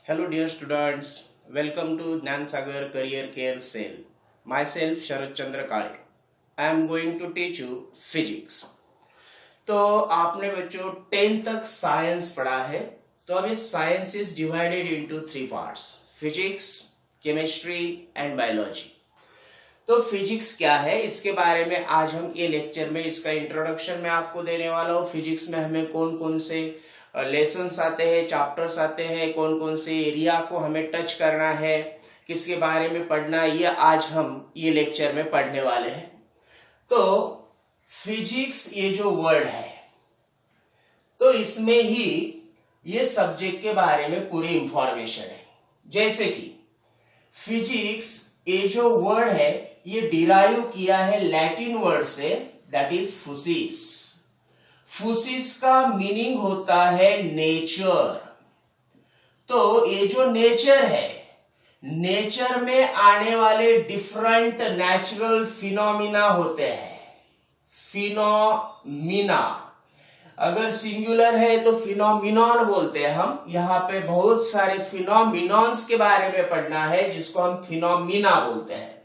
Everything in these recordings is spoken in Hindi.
Hello dear students, welcome to Gnan Sagar Career Care Cell. Myself Sharad Chandra Kale. I am going to teach you physics. तो आपने बच्चों 10 तक साइंस पढ़ा है। तो अब ये science is divided into 3 parts, physics, chemistry and biology. तो फिजिक्स क्या है इसके बारे में आज हम ये लेक्चर में इसका इंट्रोडक्शन में आपको देने वाला हूँ। फिजिक्स में हमें कौन कौन से लेसन्स आते हैं, चैप्टर्स आते हैं, कौन कौन से एरिया को हमें टच करना है, किसके बारे में पढ़ना है, ये आज हम ये लेक्चर में पढ़ने वाले हैं। तो फिजिक्स ये जो वर्ड है तो इसमें ही ये सब्जेक्ट के बारे में पूरी इंफॉर्मेशन है। जैसे कि फिजिक्स ये जो वर्ड है ये डिराइव किया है लैटिन वर्ड से, दैट इज फुसिस। फुसिस का मीनिंग होता है नेचर। तो ये जो नेचर है, नेचर में आने वाले डिफरेंट नेचुरल फिनोमिना होते हैं। फिनोमिना अगर सिंगुलर है तो फिनोमिनॉन बोलते हैं हम। यहां पे बहुत सारे फिनोमिनॉन्स के बारे में पढ़ना है जिसको हम फिनोमिना बोलते हैं।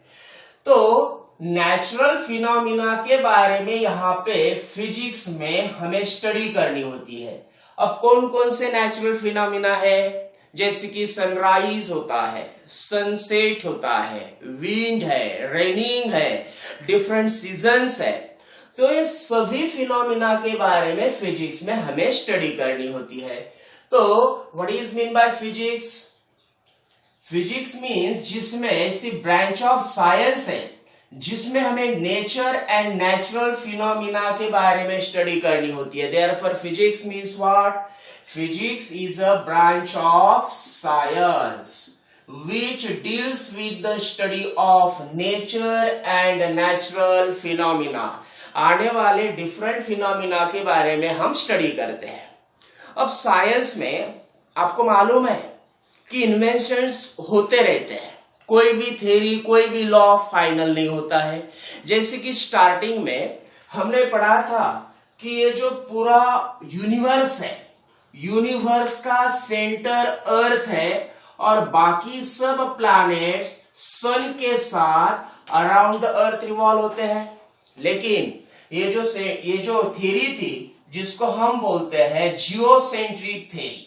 तो नेचुरल फिनोमिना के बारे में यहाँ पे फिजिक्स में हमें स्टडी करनी होती है। अब कौन कौन से नेचुरल फिनोमिना है, जैसे कि सनराइज होता है, सनसेट होता है, विंड है, रेनिंग है, डिफरेंट सीजन्स है। तो ये सभी फिनोमिना के बारे में फिजिक्स में हमें स्टडी करनी होती है। तो what is mean by physics? Physics means जिसमें ऐसी ब्रांच ऑफ साइंस है जिसमें हमें नेचर एंड नेचुरल फिनोमिना के बारे में स्टडी करनी होती है। Therefore physics means what? Physics is a branch of science which deals with the study of nature and natural phenomena। आने वाले डिफरेंट फिनोमिना के बारे में हम स्टडी करते हैं। अब साइंस में आपको मालूम है कि इन्वेंशंस होते रहते हैं। कोई भी थ्योरी, कोई भी लॉ फाइनल नहीं होता है। जैसे कि स्टार्टिंग में हमने पढ़ा था कि ये जो पूरा यूनिवर्स है, यूनिवर्स का सेंटर अर्थ है और बाकी सब प्लैनेट्स सन के साथ अराउंड द अर्थ रिवॉल्व होते हैं। लेकिन ये जो थ्योरी थी जिसको हम बोलते हैं जियोसेंट्रिक थ्योरी,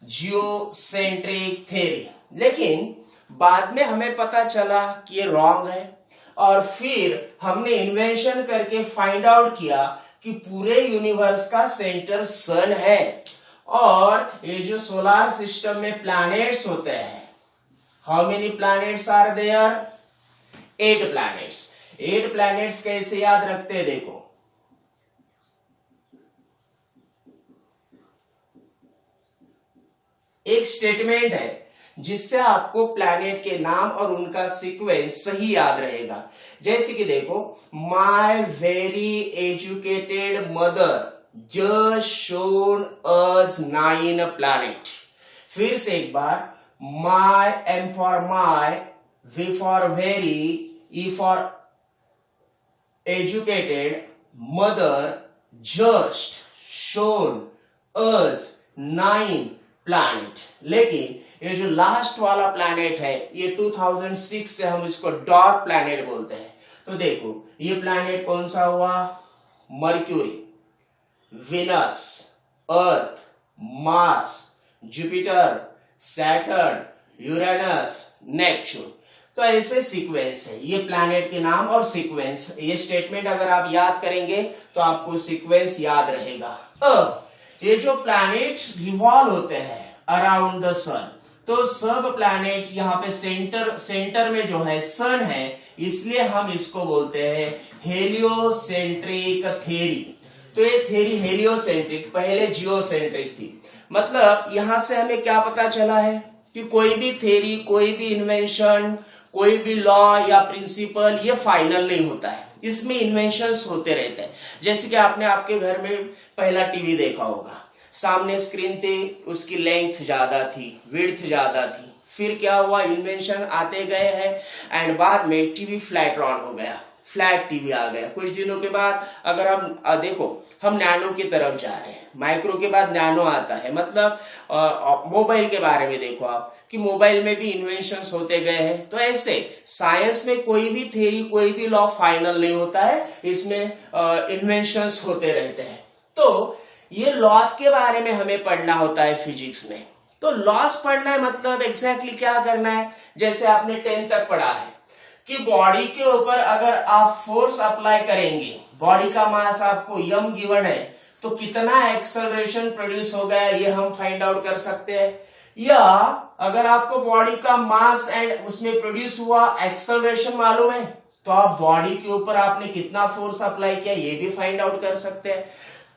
जियोसेंट्रिक थ्योरी, लेकिन बाद में हमें पता चला कि ये रॉन्ग है और फिर हमने इन्वेंशन करके फाइंड आउट किया कि पूरे यूनिवर्स का सेंटर सन है और ये जो सोलर सिस्टम में प्लैनेट्स होते हैं, how many planets are there? 8 planets. 8 planets कैसे याद रखते हैं? देखो, एक स्टेटमेंट है जिससे आपको प्लैनेट के नाम और उनका सीक्वेंस सही याद रहेगा। जैसे कि देखो, my very educated mother just shown us 9 planet। फिर से एक बार, my, M for my, V for very, E for educated, mother just shown us 9 planet। लेकिन ये जो लास्ट वाला प्लैनेट है ये 2006 से हम इसको डॉट प्लैनेट बोलते हैं। तो देखो ये प्लैनेट कौन सा हुआ? Mercury, Venus, Earth, Mars, Jupiter, Saturn, Uranus, Neptune. तो ऐसे सीक्वेंस है, ये प्लैनेट के नाम और सीक्वेंस। ये स्टेटमेंट अगर आप याद करेंगे तो आपको सीक्वेंस याद रहेगा। अब ये जो प्लैनेट रिवॉल्व होते हैं अराउंड द सन, तो सब प्लैनेट यहाँ पे सेंटर में जो है सन है, इसलिए हम इसको बोलते हैं हेलियोसेंट्रिक थ्योरी। तो ये थ्योरी हेलियोसेंट्रिक, पहले जियोसेंट्रिक थी। मतलब यहां से हमें क्या पता चला है कि कोई भी थ्योरी, कोई भी इन्वेंशन, कोई भी लॉ या प्रिंसिपल ये फाइनल नहीं होता है, इसमें इन्वेंशंस होते रहते हैं। जैसे कि आपने आपके घर में पहला टीवी देखा होगा, सामने स्क्रीन थी, उसकी लेंथ ज्यादा थी, विड्थ ज्यादा थी, फिर क्या हुआ, इन्वेंशन आते गए हैं एंड बाद में टीवी फ्लैट रॉन हो गया। फ्लैट टीवी आ गया। कुछ दिनों के बाद अगर हम देखो हम नैनो की तरफ जा रहे हैं, माइक्रो के बाद नैनो आता है। मतलब मोबाइल के बारे में देखो आप कि मोबाइल में भी इन्वेंशंस होते गए हैं। तो ऐसे साइंस में कोई भी थ्योरी, कोई भी लॉ फाइनल नहीं होता है, इसमें इन्वेंशंस होते रहते हैं। तो ये लॉस के बारे में हमें पढ़ना होता है फिजिक्स में। तो लॉस पढ़ना है मतलब एग्जैक्टली क्या करना है, जैसे आपने 10 तक पढ़ा है कि बॉडी के ऊपर अगर आप फोर्स अप्लाई करेंगे, बॉडी का मास आपको m गिवन है, तो कितना एक्सेलरेशन प्रोड्यूस हो गया ये हम फाइंड आउट कर सकते हैं। या अगर आपको बॉडी का मास एंड उसमें प्रोड्यूस हुआ एक्सेलरेशन मालूम है, तो आप बॉडी के ऊपर आपने कितना फोर्स अप्लाई किया ये भी फाइंड आउट कर सकते हैं।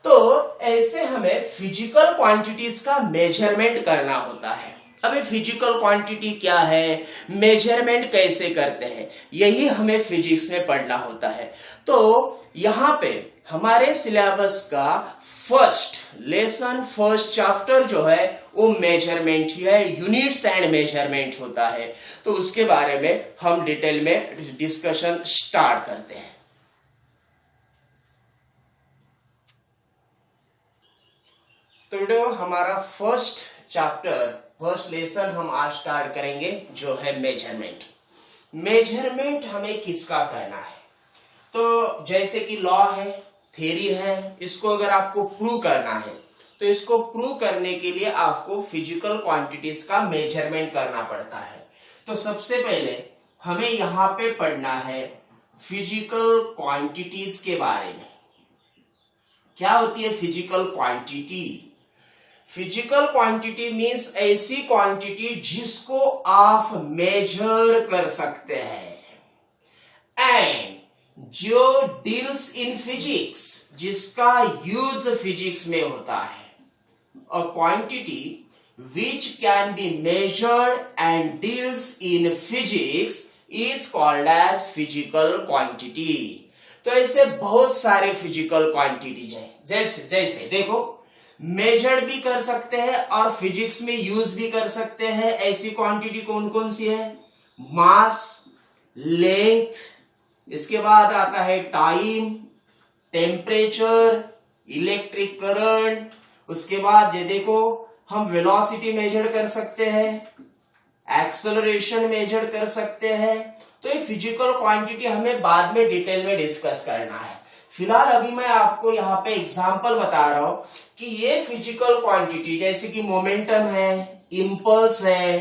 तो ऐसे हमें फिजिकल क्वांटिटीज का मेजरमेंट करना होता है। अभी फिजिकल क्वांटिटी क्या है, मेजरमेंट कैसे करते हैं, यही हमें फिजिक्स में पढ़ना होता है। तो यहाँ पे हमारे सिलेबस का फर्स्ट लेसन, फर्स्ट चैप्टर जो है वो मेजरमेंट ही है, यूनिट्स एंड मेजरमेंट होता है। तो उसके बारे में हम डिटेल में डिस्कशन स्टार्ट करते हैं। तो बेटो हमारा फर्स्ट चैप्टर, फर्स्ट लेसन हम आज स्टार्ट करेंगे जो है मेजरमेंट। मेजरमेंट हमें किसका करना है, तो जैसे कि लॉ है, थ्योरी है, इसको अगर आपको प्रूव करना है तो इसको प्रूव करने के लिए आपको फिजिकल क्वांटिटीज का मेजरमेंट करना पड़ता है। तो सबसे पहले हमें यहां पे पढ़ना है फिजिकल क्वांटिटीज के बारे में। क्या होती है physical quantity? Physical quantity means ऐसी क्वांटिटी जिसको आप मेजर कर सकते हैं एंड जो डील्स इन फिजिक्स, जिसका यूज फिजिक्स में होता है। A quantity which can be measured and deals in physics is called as physical quantity. तो ऐसे बहुत सारे फिजिकल क्वांटिटीज हैं, जैसे देखो मेजर्ड भी कर सकते हैं और फिजिक्स में यूज भी कर सकते हैं। ऐसी क्वांटिटी कौन कौन सी है? मास, लेंथ, इसके बाद आता है टाइम, टेम्परेचर, इलेक्ट्रिक करंट, उसके बाद ये देखो हम वेलोसिटी मेजर कर सकते हैं, एक्सेलरेशन मेजर कर सकते हैं। तो ये फिजिकल क्वांटिटी हमें बाद में डिटेल में डिस्कस करना है। फिलहाल अभी मैं आपको यहाँ पे एग्जांपल बता रहा हूं कि ये फिजिकल क्वांटिटी जैसे कि मोमेंटम है, इम्पल्स है,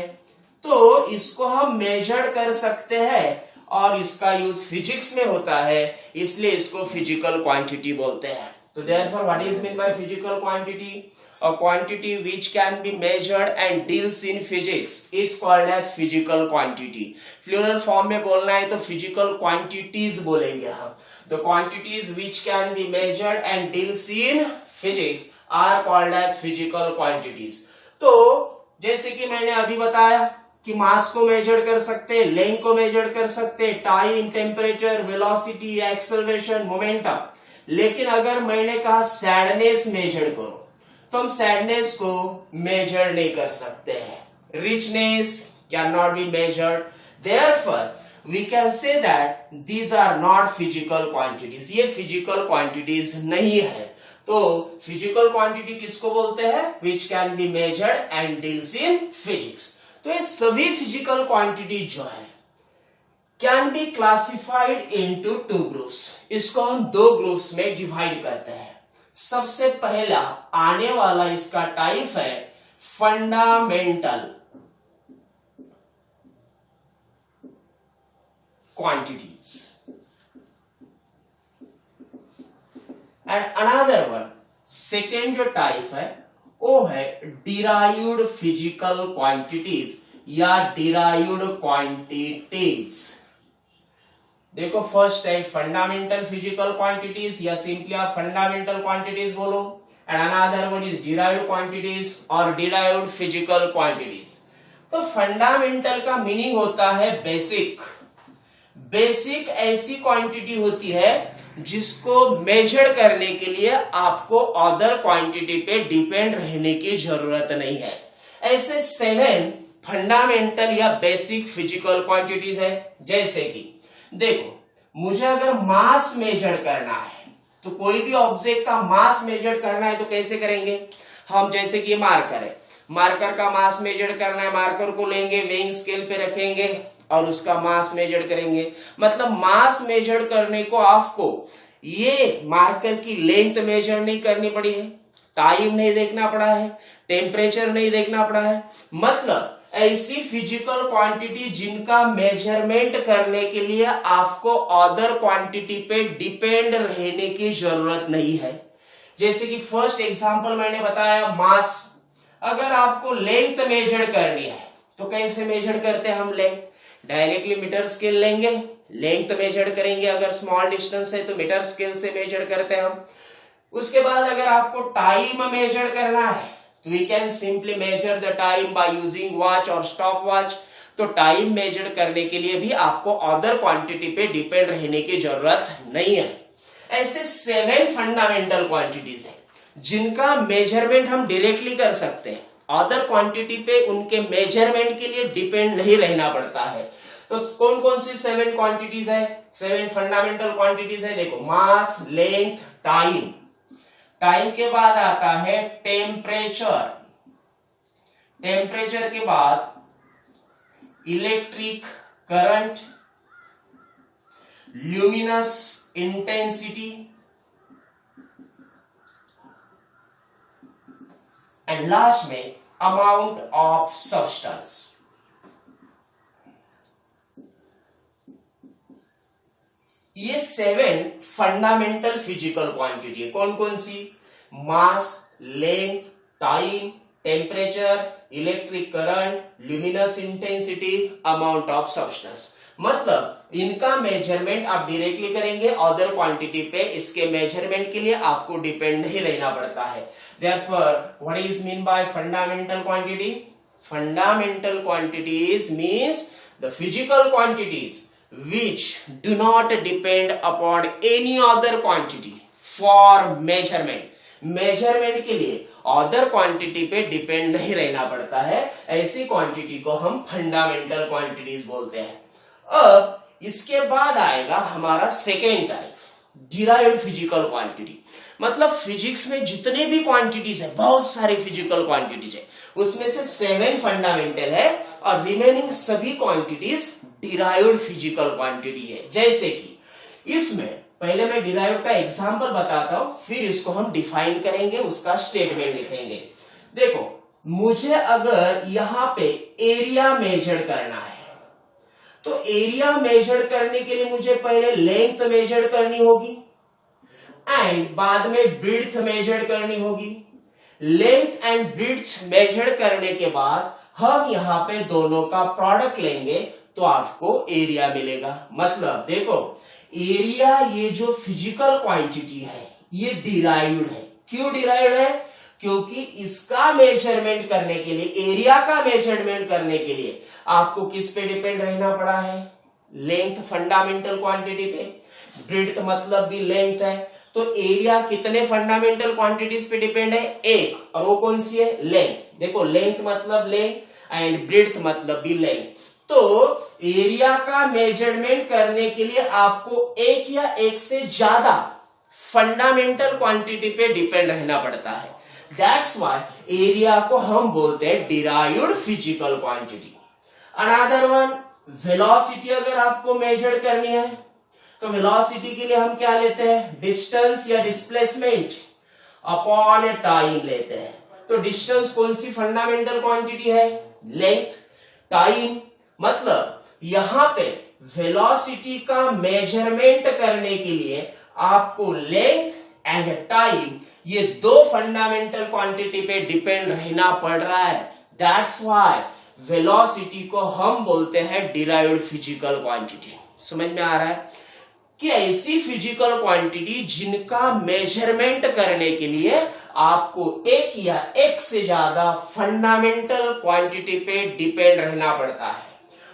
तो इसको हम मेजर कर सकते हैं और इसका यूज फिजिक्स में होता है, इसलिए इसको फिजिकल क्वांटिटी बोलते हैं। तो therefore what is mean by physical quantity? A quantity which can be measured and deals in physics is called as physical quantity. Plural form में बोलना है तो physical quantities बोलेंगे हम। The quantities which can be measured and deals in physics are called as physical quantities. तो जैसे कि मैंने अभी बताया कि मास को मेजर कर सकते हैं, लेंथ को मेजर कर सकते हैं, time, temperature, velocity, acceleration, momentum. लेकिन अगर मैंने कहा सैडनेस मेजर करो तो हम सैडनेस को मेजर नहीं कर सकते हैं। Richness can not be measured, therefore we can say that these are not physical quantities. ये फिजिकल क्वांटिटीज नहीं है। तो फिजिकल क्वांटिटी किसको बोलते हैं? Which can be measured and deals in physics. तो ये सभी फिजिकल क्वांटिटी जो है can be classified into 2 groups. इसको हम 2 ग्रुप्स में डिवाइड करते हैं। सबसे पहला आने वाला इसका टाइप है fundamental quantities and another one, second जो टाइप है वो है डिराइव्ड फिजिकल क्वांटिटीज या डिराइव्ड क्वांटिटीज। देखो first type fundamental physical quantities या सिंपली आप फंडामेंटल क्वांटिटीज बोलो and another one is derived quantities और डिराइव्ड फिजिकल क्वांटिटीज। तो फंडामेंटल का मीनिंग होता है बेसिक। बेसिक ऐसी क्वांटिटी होती है जिसको मेजर करने के लिए आपको अदर क्वांटिटी पे डिपेंड रहने की जरूरत नहीं है। ऐसे 7 फंडामेंटल या बेसिक फिजिकल क्वांटिटीज है। जैसे कि देखो मुझे अगर मास मेजर करना है, तो कोई भी ऑब्जेक्ट का मास मेजर करना है तो कैसे करेंगे हम? जैसे कि मार्कर है, मार्कर का मास मेजर करना है, मार्कर को लेंगे, वेइंग स्केल पे रखेंगे और उसका मास मेजर करेंगे। मतलब मास मेजर करने को आपको ये मार्कर की लेंथ मेजर नहीं करनी पड़ी है, टाइम नहीं देखना पड़ा है, टेम्परेचर नहीं देखना पड़ा है। मतलब ऐसी फिजिकल क्वांटिटी जिनका मेजरमेंट करने के लिए आपको अदर क्वांटिटी पे डिपेंड रहने की जरूरत नहीं है। जैसे कि फर्स्ट एग्जांपल मैंने बताया मास। अगर आपको लेंथ मेजर करनी है तो कैसे मेजर करते हैं हम? लेंथ डायरेक्टली मीटर स्केल लेंगे, लेंथ मेजर करेंगे। अगर स्मॉल डिस्टेंस है तो मीटर स्केल से मेजर करते हैं हम। उसके बाद अगर आपको टाइम मेजर करना है तो we can simply measure the time by using watch और स्टॉप वॉच। तो टाइम मेजर करने के लिए भी आपको अदर क्वांटिटी पे डिपेंड रहने की जरूरत नहीं है। ऐसे 7 फंडामेंटल क्वांटिटीज हैं जिनका मेजरमेंट हम डायरेक्टली कर सकते हैं, अदर क्वांटिटी पे उनके मेजरमेंट के लिए डिपेंड नहीं रहना पड़ता है। तो कौन कौन सी 7 क्वांटिटीज है? 7 फंडामेंटल क्वांटिटीज है। देखो, मास, लेंथ, टाइम, टाइम के बाद आता है टेम्परेचर, टेम्परेचर के बाद electric current, luminous intensity and last में अमाउंट ऑफ सब्सटेंस। ये 7 फंडामेंटल फिजिकल क्वांटिटी है। कौन कौन सी? Mass, length, time, temperature, electric current, luminous intensity, amount of substance. मतलब इनका मेजरमेंट आप डायरेक्टली करेंगे, अदर क्वांटिटी पे इसके मेजरमेंट के लिए आपको डिपेंड नहीं रहना पड़ता है। Therefore what is mean by fundamental quantity? Fundamental quantities means the physical quantities which do not depend upon any other quantity for measurement. Measurement के लिए अदर क्वांटिटी पे डिपेंड नहीं रहना पड़ता है, ऐसी क्वांटिटी को हम फंडामेंटल क्वांटिटीज बोलते हैं। अब इसके बाद आएगा हमारा second type, derived physical quantity. मतलब फिजिक्स में जितने भी क्वांटिटीज है, बहुत सारी फिजिकल क्वांटिटीज है, उसमें से 7 फंडामेंटल है और रिमेनिंग सभी क्वांटिटीज डिराइव्ड फिजिकल क्वांटिटी है। जैसे कि इसमें पहले मैं डिराइव्ड का एग्जांपल बताता हूं, फिर इसको हम डिफाइन करेंगे, उसका स्टेटमेंट लिखेंगे। देखो, मुझे अगर यहां पे एरिया मेजर करना है तो एरिया मेजर करने के लिए मुझे पहले लेंथ मेजर करनी होगी एंड बाद में ब्रीड्थ मेजर करनी होगी। लेंथ एंड ब्रीड्थ मेजर करने के बाद हम यहां पे दोनों का प्रोडक्ट लेंगे तो आपको एरिया मिलेगा। मतलब देखो, एरिया ये जो फिजिकल क्वांटिटी है ये डिराइव्ड है। क्यों डिराइव्ड है? क्योंकि इसका मेजरमेंट करने के लिए, एरिया का मेजरमेंट करने के लिए आपको किस पे डिपेंड रहना पड़ा है? लेंथ फंडामेंटल क्वांटिटी पे, ब्रीड्थ मतलब भी लेंथ है। तो एरिया कितने फंडामेंटल क्वांटिटीज पे डिपेंड है? एक, और वो कौन सी है? लेंथ। देखो, लेंथ मतलब लेंथ एंड ब्रीड्थ मतलब भी लेंथ। तो एरिया का मेजरमेंट करने के लिए आपको एक या एक से ज्यादा फंडामेंटल क्वांटिटी पे डिपेंड रहना पड़ता है। दैट्स व्हाई एरिया को हम बोलते हैं derived physical quantity. Another one, velocity अगर आपको मेजर करनी है तो वेलोसिटी के लिए हम क्या लेते हैं? डिस्टेंस या डिस्प्लेसमेंट अपॉन टाइम लेते हैं। तो डिस्टेंस कौन सी फंडामेंटल क्वांटिटी है? लेंथ। टाइम मतलब यहां पे वेलोसिटी का मेजरमेंट करने के लिए आपको लेंथ एंड टाइम, ये 2 फंडामेंटल क्वांटिटी पे डिपेंड रहना पड़ रहा है। दैट्स व्हाई वेलोसिटी को हम बोलते हैं डिराइव्ड फिजिकल क्वांटिटी। समझ में आ रहा है कि ऐसी फिजिकल क्वांटिटी जिनका मेजरमेंट करने के लिए आपको एक या एक से ज्यादा फंडामेंटल क्वांटिटी पे डिपेंड रहना पड़ता है।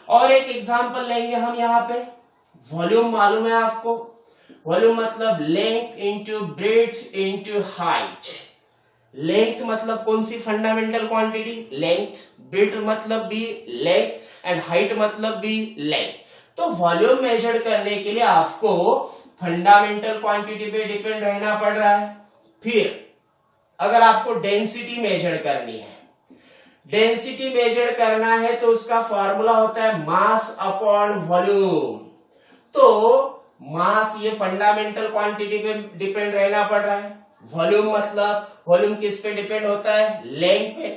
और एक एग्जांपल लेंगे हम यहां पे। वॉल्यूम मालूम है आपको? वॉल्यूम मतलब length into breadth into height. Length मतलब कौन सी फंडामेंटल क्वांटिटी? लेंथ। ब्रेड्थ मतलब भी लेंथ एंड हाइट मतलब भी लेंथ। तो वॉल्यूम मेजर करने के लिए आपको फंडामेंटल क्वांटिटी पे डिपेंड रहना पड़ रहा है। फिर अगर आपको डेंसिटी मेजर करनी है, डेंसिटी मेजर करना है तो उसका फॉर्मूला होता है मास अपॉन वॉल्यूम। तो मास ये फंडामेंटल क्वांटिटी पे डिपेंड रहना पड़ रहा है, वॉल्यूम मतलब वॉल्यूम किस पे डिपेंड होता है, लेंथ पे।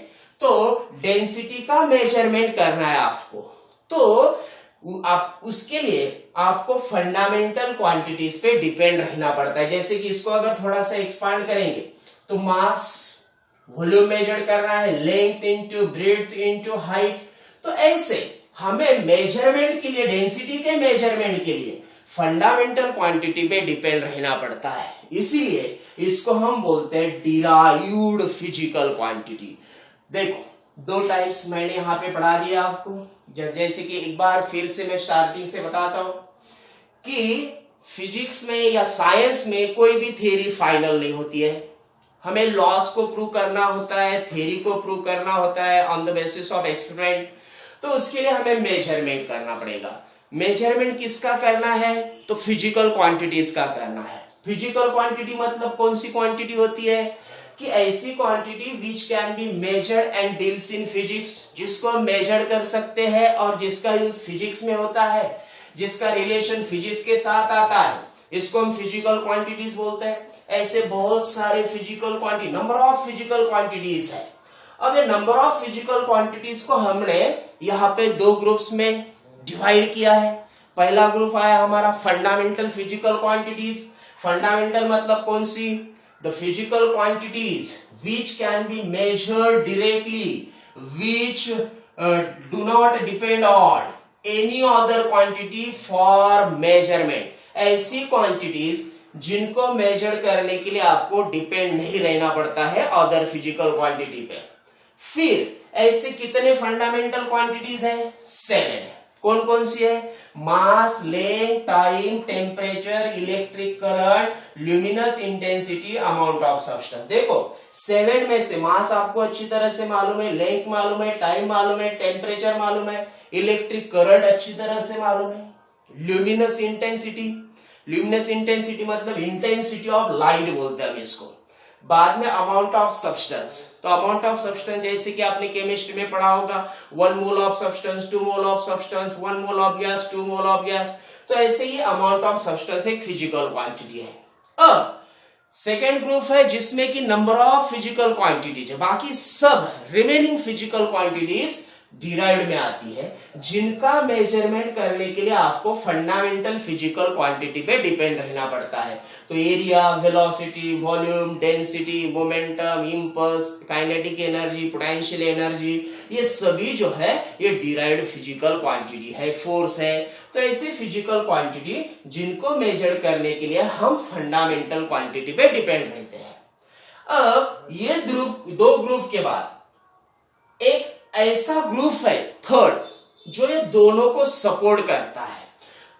तो डेंसिटी का मेजरमेंट करना है आपको, तो आप उसके लिए आपको फंडामेंटल क्वांटिटीज पे डिपेंड रहना पड़ता है। जैसे कि इसको अगर थोड़ा सा एक्सपांड करेंगे तो मास वॉल्यूम मेजर करना है, length into breadth into height. तो ऐसे हमें मेजरमेंट के लिए, डेंसिटी के मेजरमेंट के लिए फंडामेंटल क्वांटिटी पे डिपेंड रहना पड़ता है। इसीलिए इसको हम बोलते हैं डिराइव्ड फिजिकल क्वांटिटी। देखो दो टाइप्स मैंने यहां पे पढ़ा दिया आपको, जैसे कि एक बार फिर से मैं स्टार्टिंग से बताता हूं कि फिजिक्स में या साइंस में कोई भी थ्योरी फाइनल नहीं होती है। हमें लॉज को प्रूव करना होता है, थ्योरी को प्रूव करना होता है on the basis of experiment. तो उसके लिए हमें मेजरमेंट करना पड़ेगा। मेजरमेंट किसका करना है, तो फिजिकल क्वांटिटीज का करना है। फिजिकल क्वांटिटी मतलब कौन सी क्वांटिटी होती है, कि ऐसी quantity which can be measured and deals in physics, जिसको हम मेजर कर सकते हैं और जिसका यूज फिजिक्स में होता है, जिसका रिलेशन फिजिक्स के साथ आता है, इसको हम फिजिकल क्वांटिटीज बोलते हैं। ऐसे बहुत सारे physical quantity, number of physical quantities है। अब ये नंबर ऑफ फिजिकल क्वांटिटीज को हमने यहाँ पे दो ग्रुप्स में डिवाइड किया है। पहला ग्रुप आया हमारा फंडामेंटल फिजिकल क्वांटिटीज। फंडामेंटल मतलब कौन सी, the physical quantities which can be measured directly, which do not depend on any other quantity for measurement. ऐसी क्वांटिटीज जिनको मेजर करने के लिए आपको डिपेंड नहीं रहना पड़ता है अदर फिजिकल क्वांटिटी पे। फिर ऐसे कितने फंडामेंटल क्वांटिटीज है, 7 है। कौन कौन सी है, mass, length, time, temperature, electric current, luminous intensity, amount of substance. देखो 7 में से मास आपको अच्छी तरह से मालूम है, लेंथ मालूम है, टाइम मालूम है, टेम्परेचर मालूम है, इलेक्ट्रिक करंट अच्छी तरह से मालूम है, ल्यूमिनस इंटेंसिटी, ल्यूमिनस इंटेंसिटी मतलब इंटेंसिटी ऑफ लाइट बोलते हैं हम इसको। बाद में अमाउंट ऑफ सब्सटेंस, तो अमाउंट ऑफ सब्सटेंस जैसे कि आपने केमिस्ट्री में पढ़ा होगा, 1 mole of substance, 2 mole of substance, 1 mole of gas, 2 mole of gas. तो ऐसे ही अमाउंट ऑफ सब्सटेंस एक फिजिकल क्वांटिटी है। अब सेकेंड ग्रुप है जिसमें कि नंबर ऑफ फिजिकल क्वांटिटीज है, बाकी सब रिमेनिंग फिजिकल क्वांटिटीज डिराइव्ड में आती है, जिनका मेजरमेंट करने के लिए आपको फंडामेंटल फिजिकल क्वांटिटी पे डिपेंड रहना पड़ता है। तो area, velocity, volume, density, momentum, impulse, kinetic energy, potential energy, ये सभी जो है ये डिराइव्ड फिजिकल क्वांटिटी है, फोर्स है। तो ऐसी फिजिकल क्वांटिटी जिनको मेजर करने के लिए हम फंडामेंटल क्वांटिटी पे डिपेंड रहते हैं। अब ये दो ग्रुप के बाद एक ऐसा ग्रुप है थर्ड जो ये दोनों को सपोर्ट करता है।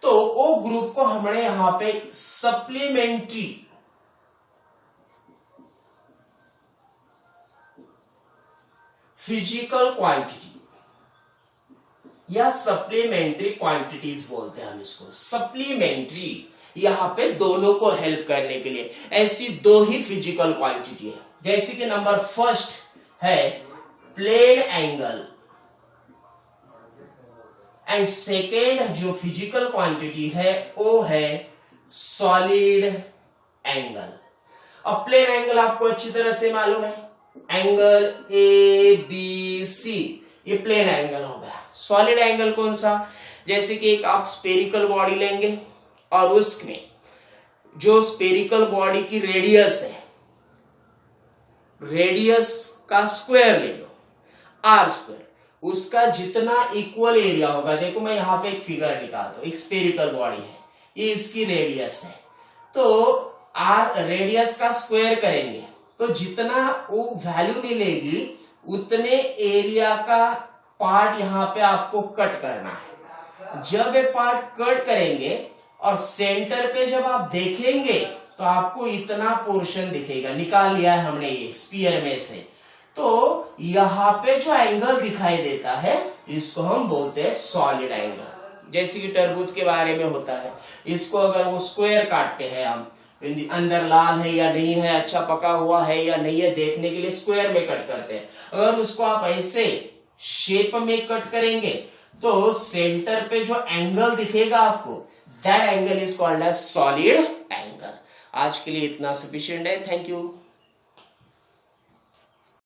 तो वो ग्रुप को हमने यहां पे सप्लीमेंट्री फिजिकल क्वांटिटी या सप्लीमेंट्री क्वांटिटीज बोलते हैं हम इसको। सप्लीमेंट्री यहां पे दोनों को हेल्प करने के लिए ऐसी दो ही फिजिकल क्वांटिटी है। जैसे कि नंबर फर्स्ट है प्लेन एंगल एंड सेकेंड जो फिजिकल क्वांटिटी है वो है सॉलिड एंगल। अब प्लेन एंगल आपको अच्छी तरह से मालूम है, एंगल ए बी सी, ये प्लेन एंगल हो गया। सॉलिड एंगल कौन सा, जैसे कि एक आप स्पेरिकल बॉडी लेंगे और उसमें जो स्पेरिकल बॉडी की रेडियस है, रेडियस का स्क्वायर ले लो, आर स्क्वायर, उसका जितना इक्वल एरिया होगा। देखो मैं यहां पे एक फिगर निकालता हूं, एक स्पेरिकल बॉडी है, ये इसकी रेडियस है, तो आर रेडियस का स्क्वायर करेंगे तो जितना वो वैल्यू मिलेगी उतने एरिया का पार्ट यहां पे आपको कट करना है। जब ये पार्ट कट करेंगे और सेंटर पे जब आप देखेंगे तो आपको इतना पोर्शन दिखेगा। निकाल लिया है हमने ये स्फीयर में से, तो यहां पे जो एंगल दिखाई देता है इसको हम बोलते हैं सॉलिड एंगल। जैसे कि तरबूज के बारे में होता है, इसको अगर वो स्क्वायर काटते हैं हम, अंदर लाल है या नहीं है, अच्छा पका हुआ है या नहीं है, देखने के लिए स्क्वायर में कट करते हैं। अगर उसको आप ऐसे शेप में कट करेंगे तो सेंटर पे जो एंगल दिखेगा आपको, that angle is called as solid angle. आज के लिए इतना सफिशिएंट है। Thank you.